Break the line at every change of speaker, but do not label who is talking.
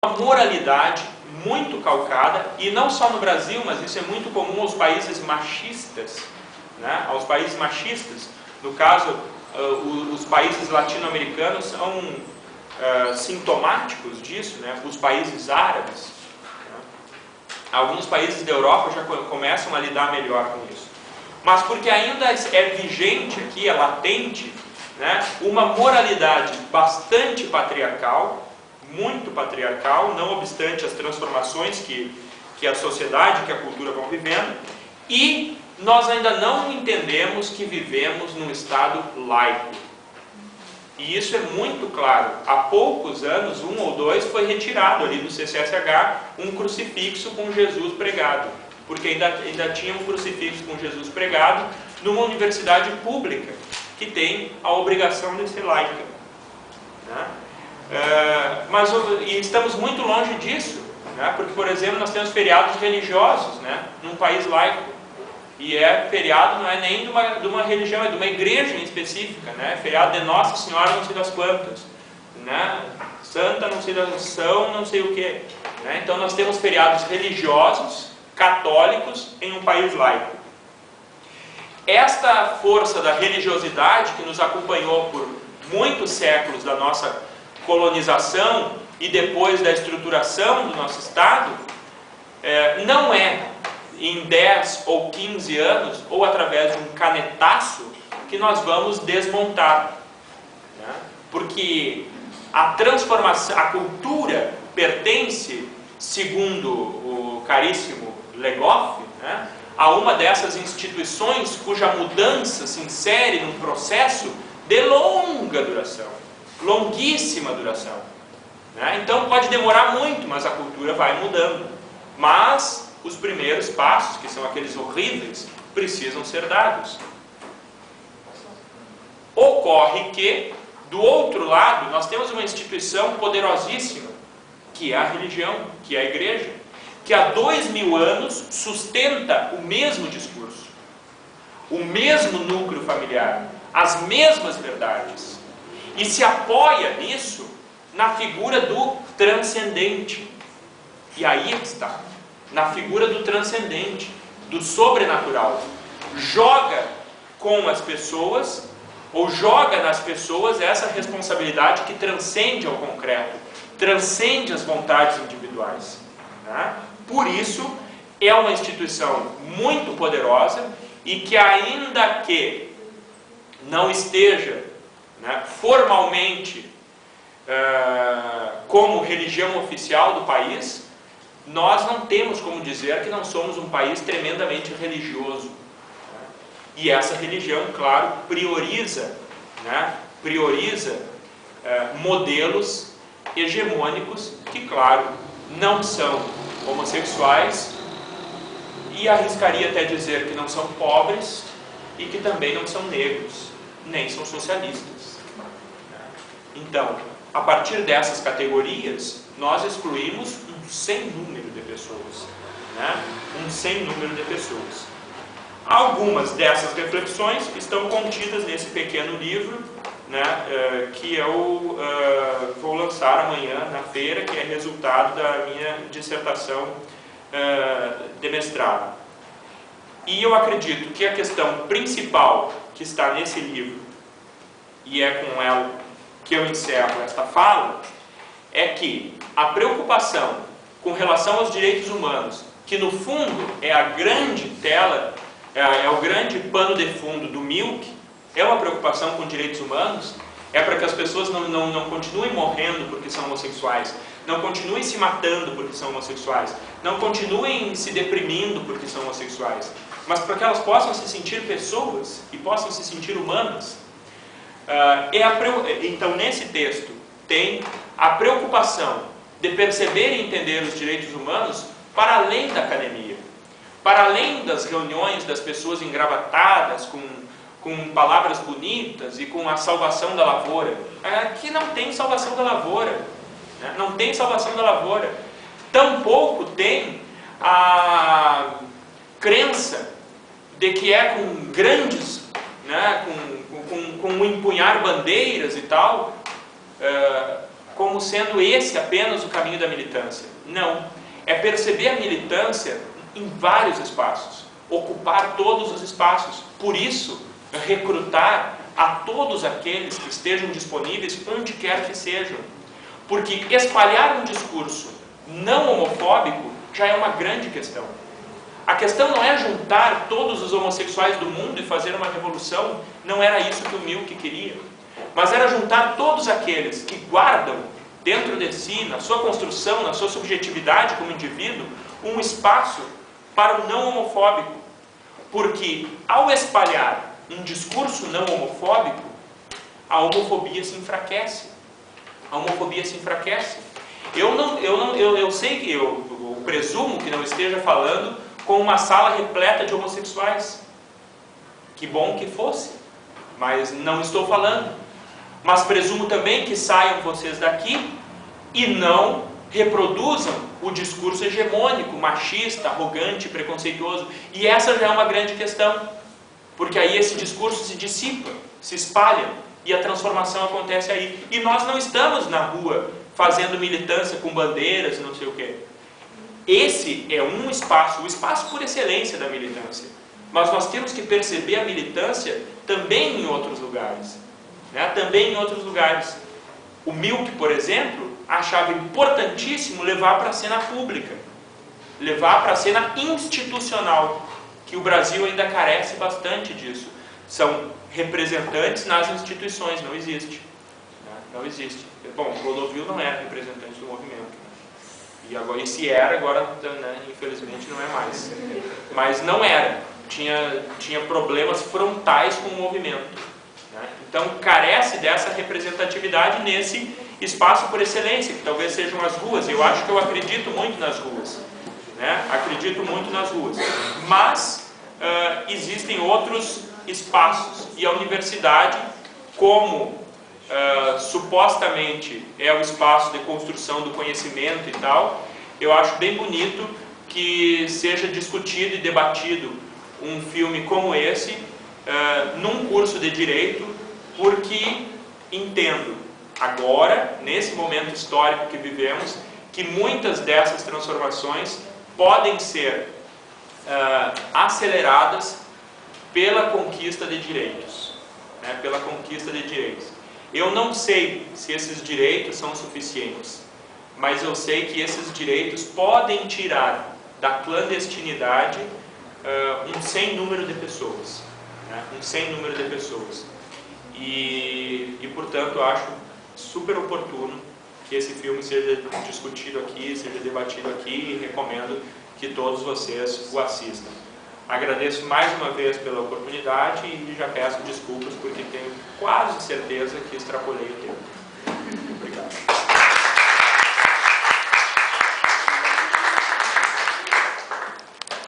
uma moralidade muito calcada, e não só no Brasil, mas isso é muito comum aos países machistas, né? Aos países machistas. No caso, os países latino-americanos são sintomáticos disso, né? Os países árabes, né? Alguns países da Europa já começam a lidar melhor com isso. Mas porque ainda é vigente aqui, é latente, né? Uma moralidade bastante patriarcal, muito patriarcal, não obstante as transformações que a sociedade, que a cultura vão vivendo, e nós ainda não entendemos que vivemos num estado laico. E isso é muito claro. Há poucos anos, 1 ou 2, foi retirado ali do CCSH um crucifixo com Jesus pregado, porque ainda tinha um crucifixo com Jesus pregado numa universidade pública, que tem a obrigação de ser laica, né? E estamos muito longe disso, né? Porque, por exemplo, nós temos feriados religiosos, né? Num país laico, e feriado não é nem de uma religião, é de uma igreja em específica, né? Feriado de Nossa Senhora não sei das quantas, né? Santa não sei da São não sei o que, né? Então nós temos feriados religiosos, católicos, em um país laico. Esta força da religiosidade que nos acompanhou por muitos séculos da nossa colonização e depois da estruturação do nosso Estado, não é em 10 ou 15 anos, ou através de um canetaço, que nós vamos desmontar, né? Porque a transformação, a cultura pertence, segundo o caríssimo Legoff, né, a uma dessas instituições cuja mudança se insere num processo de longa duração, longuíssima duração, né? Então pode demorar muito, mas a cultura vai mudando. Mas os primeiros passos, que são aqueles horríveis, precisam ser dados. Ocorre que, do outro lado, nós temos uma instituição poderosíssima, que é a religião, que é a igreja, que há 2000 anos sustenta o mesmo discurso, o mesmo núcleo familiar, as mesmas verdades, e se apoia nisso na figura do transcendente. E aí está, na figura do transcendente, do sobrenatural. Joga com as pessoas, ou joga nas pessoas essa responsabilidade que transcende ao concreto, transcende as vontades individuais, né? Por isso, é uma instituição muito poderosa e que, ainda que não esteja, né, formalmente como religião oficial do país, nós não temos como dizer que não somos um país tremendamente religioso, né? E essa religião, claro, prioriza, né, modelos hegemônicos que, claro, não são homossexuais, e arriscaria até dizer que não são pobres, e que também não são negros, nem são socialistas. Então, a partir dessas categorias, nós excluímos um sem número de pessoas, né? Um sem número de pessoas. Algumas dessas reflexões estão contidas nesse pequeno livro, né, que eu vou lançar amanhã na feira, que é resultado da minha dissertação de mestrado. E eu acredito que a questão principal que está nesse livro, e é com ela que eu encerro esta fala, é que a preocupação com relação aos direitos humanos, que no fundo é a grande tela, é o grande pano de fundo do Milk, é uma preocupação com direitos humanos, é para que as pessoas não continuem morrendo porque são homossexuais, não continuem se matando porque são homossexuais, não continuem se deprimindo porque são homossexuais, mas para que elas possam se sentir pessoas e possam se sentir humanas. Então, nesse texto, tem a preocupação de perceber e entender os direitos humanos para além da academia, para além das reuniões das pessoas engravatadas com palavras bonitas e com a salvação da lavoura. Aqui não tem salvação da lavoura, né? Não tem salvação da lavoura. Tampouco tem a crença de que é com grandes, né, com empunhar bandeiras e tal, como sendo esse apenas o caminho da militância. Não. É perceber a militância em vários espaços, ocupar todos os espaços. Por isso, recrutar a todos aqueles que estejam disponíveis onde quer que sejam. Porque espalhar um discurso não homofóbico já é uma grande questão. A questão não é juntar todos os homossexuais do mundo e fazer uma revolução, não era isso que o Milk queria. Mas era juntar todos aqueles que guardam dentro de si, na sua construção, na sua subjetividade como indivíduo, um espaço para o não homofóbico. Porque ao espalhar um discurso não homofóbico, a homofobia se enfraquece. A homofobia se enfraquece. Eu sei que eu presumo que não esteja falando com uma sala repleta de homossexuais. Que bom que fosse, mas não estou falando. Mas presumo também que saiam vocês daqui e não reproduzam o discurso hegemônico, machista, arrogante, preconceituoso. E essa já é uma grande questão, porque aí esse discurso se dissipa, se espalha, e a transformação acontece aí. E nós não estamos na rua fazendo militância com bandeiras e não sei o quê. Esse é um espaço, o espaço por excelência da militância. Mas nós temos que perceber a militância também em outros lugares. Também em outros lugares. O Milk, por exemplo, achava importantíssimo levar para a cena pública, levar para a cena institucional, que o Brasil ainda carece bastante disso. São representantes nas instituições, não existe. Não existe. Bom, Clodovil não era representante do movimento. E se era, agora, infelizmente, não é mais. Mas não era. Tinha problemas frontais com o movimento. Então, carece dessa representatividade nesse espaço por excelência, que talvez sejam as ruas. Eu acredito muito nas ruas. Acredito muito nas ruas. Mas existem outros espaços. E a universidade, como supostamente é o espaço de construção do conhecimento e tal, eu acho bem bonito que seja discutido e debatido um filme como esse num curso de Direito, porque entendo agora, nesse momento histórico que vivemos, que muitas dessas transformações podem ser aceleradas pela conquista de direitos. Pela conquista de direitos. Eu não sei se esses direitos são suficientes, mas eu sei que esses direitos podem tirar da clandestinidade um sem número de pessoas. Um sem número de pessoas. E portanto, eu acho super oportuno que esse filme seja discutido aqui, seja debatido aqui, e recomendo que todos vocês o assistam. Agradeço mais uma vez pela oportunidade e já peço desculpas porque tenho quase certeza que extrapolei o tempo.